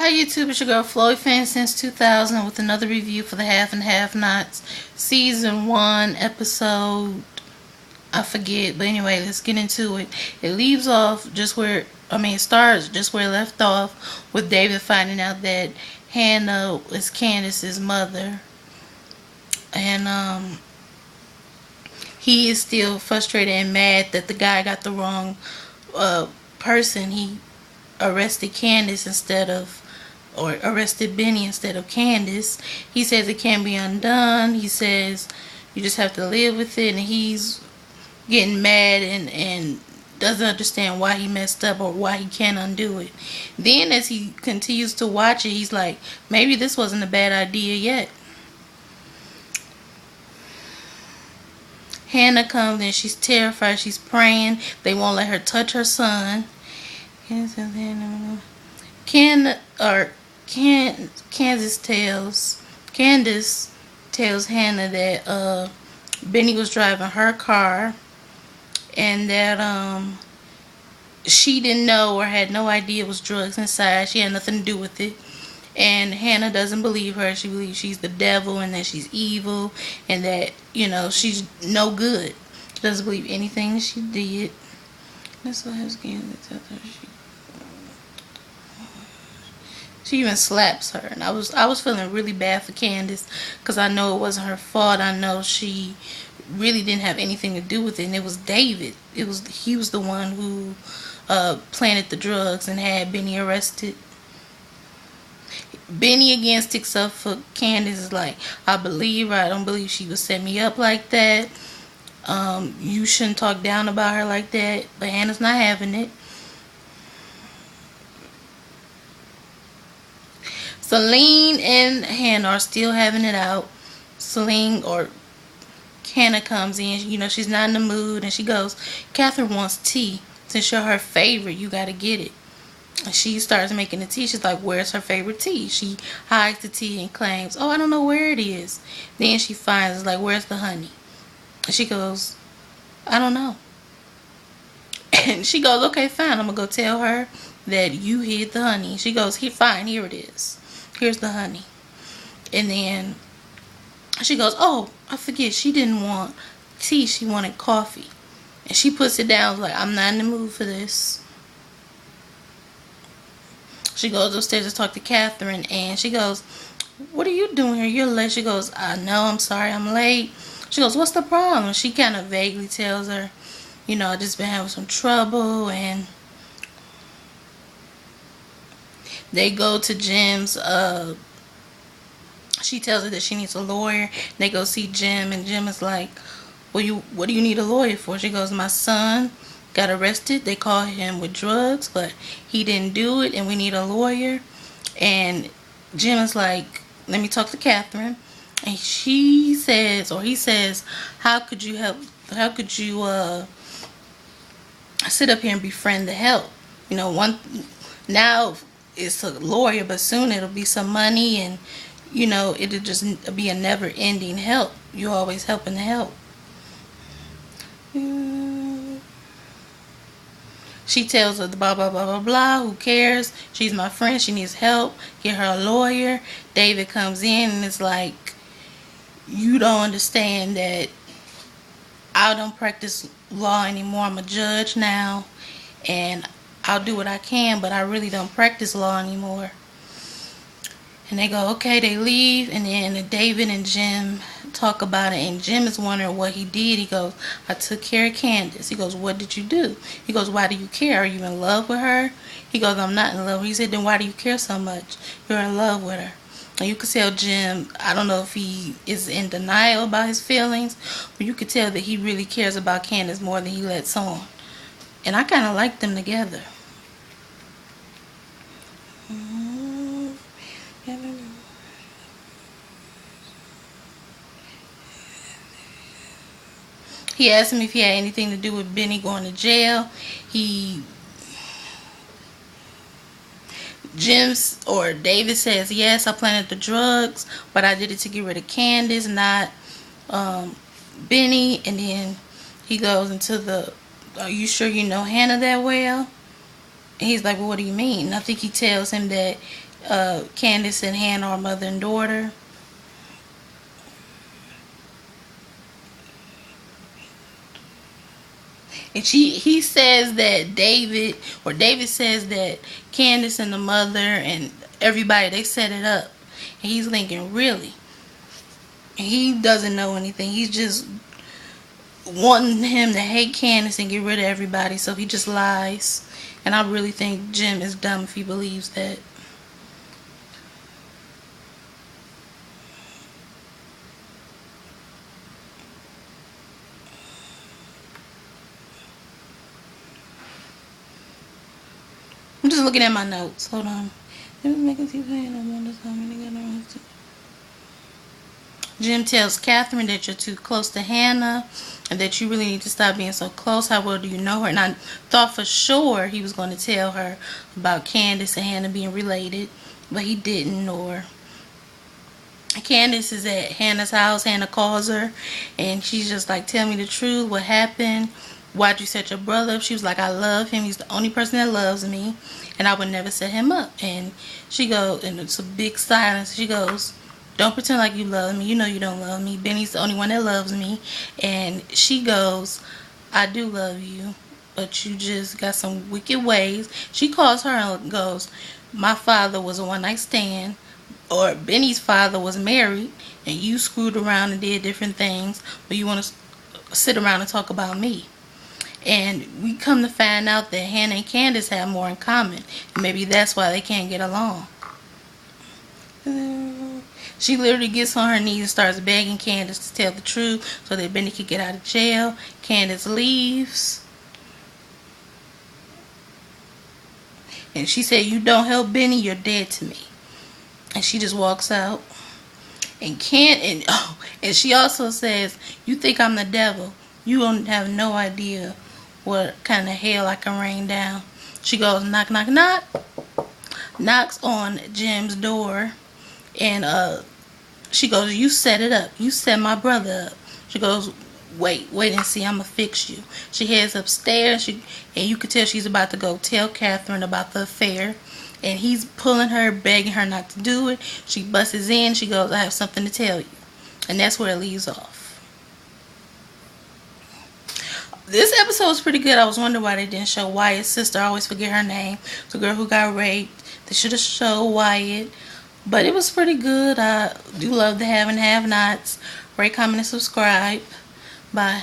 Hi YouTube, it's your girl Floyd Fan since 2000 with another review for the Half and Half Nots Season 1 episode, I forget, but anyway, let's get into it. It leaves off just where, it starts just where it left off with David finding out that Hannah is Candace's mother. And he is still frustrated and mad that the guy got the wrong person. He arrested Candace or arrested Benny instead of Candace. He says it can't be undone. He says you just have to live with it, and he's getting mad and doesn't understand why he messed up or why he can't undo it. Then as he continues to watch it, he's like, maybe this wasn't a bad idea yet. Hannah comes and she's terrified. She's praying. They won't let her touch her son. Candace tells Hannah that Benny was driving her car and that she didn't know or had no idea it was drugs inside. She had nothing to do with it. And Hannah doesn't believe her. She believes she's the devil and that she's evil and that, she's no good. She doesn't believe anything she did. That's why I was getting to tell her she even slaps her. And I was feeling really bad for Candace because I know it wasn't her fault. I know she really didn't have anything to do with it, and it was David. He was the one who planted the drugs and had Benny arrested. Benny again sticks up for Candace. Is like, I believe her. I don't believe she would set me up like that. You shouldn't talk down about her like that. But Hannah's not having it. Celine and Hannah are still having it out. Hannah comes in. She's not in the mood, and she goes, Catherine wants tea. Since you're her favorite, you gotta get it. And she starts making the tea. She's like, where's her favorite tea? She hides the tea and claims, oh, I don't know where it is. Then she finds, it's like, where's the honey? And she goes, I don't know. And she goes, okay, fine. I'm going to go tell her that you hid the honey. She goes, fine, here it is. Here's the honey. And then she goes, oh, I forget. She didn't want tea. She wanted coffee. And she puts it down, like, I'm not in the mood for this. She goes upstairs to talk to Catherine, and she goes, what are you doing here? You're late. She goes, I know, I'm sorry, I'm late. She goes, what's the problem? She kind of vaguely tells her, I just been having some trouble. And they go to Jim's. She tells her that she needs a lawyer. They go see Jim, and Jim is like, what do you need a lawyer for? She goes, my son got arrested. They caught him with drugs, but he didn't do it, and we need a lawyer. And Jim is like, let me talk to Catherine. And he says, how could you sit up here and befriend the help? Now it's a lawyer, but soon it'll be some money, and it'll just be a never-ending help. You're always helping the help. She tells her blah, blah, blah, blah, blah. Who cares? She's my friend. She needs help. Get her a lawyer. David comes in and is like, you don't understand that I don't practice law anymore. I'm a judge now. And I'll do what I can, but I really don't practice law anymore. And they go, okay, they leave. And then David and Jim talk about it, and Jim is wondering what he did. He goes, I took care of Candace. He goes, what did you do? He goes, why do you care? Are you in love with her? He goes, I'm not in love. He said, then why do you care so much? You're in love with her. And you could tell Jim, I don't know if he is in denial about his feelings, but you could tell that he really cares about Candace more than he lets on. And I kind of like them together. He asked him if he had anything to do with Benny going to jail. David says, yes, I planted the drugs, but I did it to get rid of Candace, not Benny. And then he goes into are you sure you know Hannah that well? And he's like, well, what do you mean? And I think he tells him that Candace and Hannah are mother and daughter. And he says that David says that Candace and the mother and everybody, they set it up. And he's thinking, really? And he doesn't know anything. He's just wanting him to hate Candace and get rid of everybody, so he just lies. And I really think Jim is dumb if he believes that. I'm just looking at my notes. Hold on. Jim tells Catherine that you're too close to Hannah and that you really need to stop being so close. How well do you know her? And I thought for sure he was going to tell her about Candace and Hannah being related, but he didn't. Or Candace is at Hannah's house. Hannah calls her and she's just like, tell me the truth. What happened? Why'd you set your brother up? She was like, I love him. He's the only person that loves me, and I would never set him up. And she goes, and it's a big silence. She goes, don't pretend like you love me. You know you don't love me. Benny's the only one that loves me. And she goes, I do love you, but you just got some wicked ways. She calls her and goes, my father was a one-night stand, or Benny's father was married, and you screwed around and did different things, but you want to sit around and talk about me. And we come to find out that Hannah and Candace have more in common. And maybe that's why they can't get along. She literally gets on her knees and starts begging Candace to tell the truth so that Benny could get out of jail. Candace leaves. And she said, you don't help Benny, you're dead to me. And she just walks out. And she also says, you think I'm the devil. You don't have no idea what kind of hell I can rain down. She goes, knock, knock, knock. Knocks on Jim's door. And she goes, you set it up. You set my brother up. She goes, wait and see. I'm going to fix you. She heads upstairs. And you can tell she's about to go tell Catherine about the affair. And he's pulling her, begging her not to do it. She busts in. She goes, I have something to tell you. And that's where it leaves off. This episode was pretty good. I was wondering why they didn't show Wyatt's sister. I always forget her name. The girl who got raped. They should have showed Wyatt. But it was pretty good. I do love the have and have-nots. Rate, comment, and subscribe. Bye.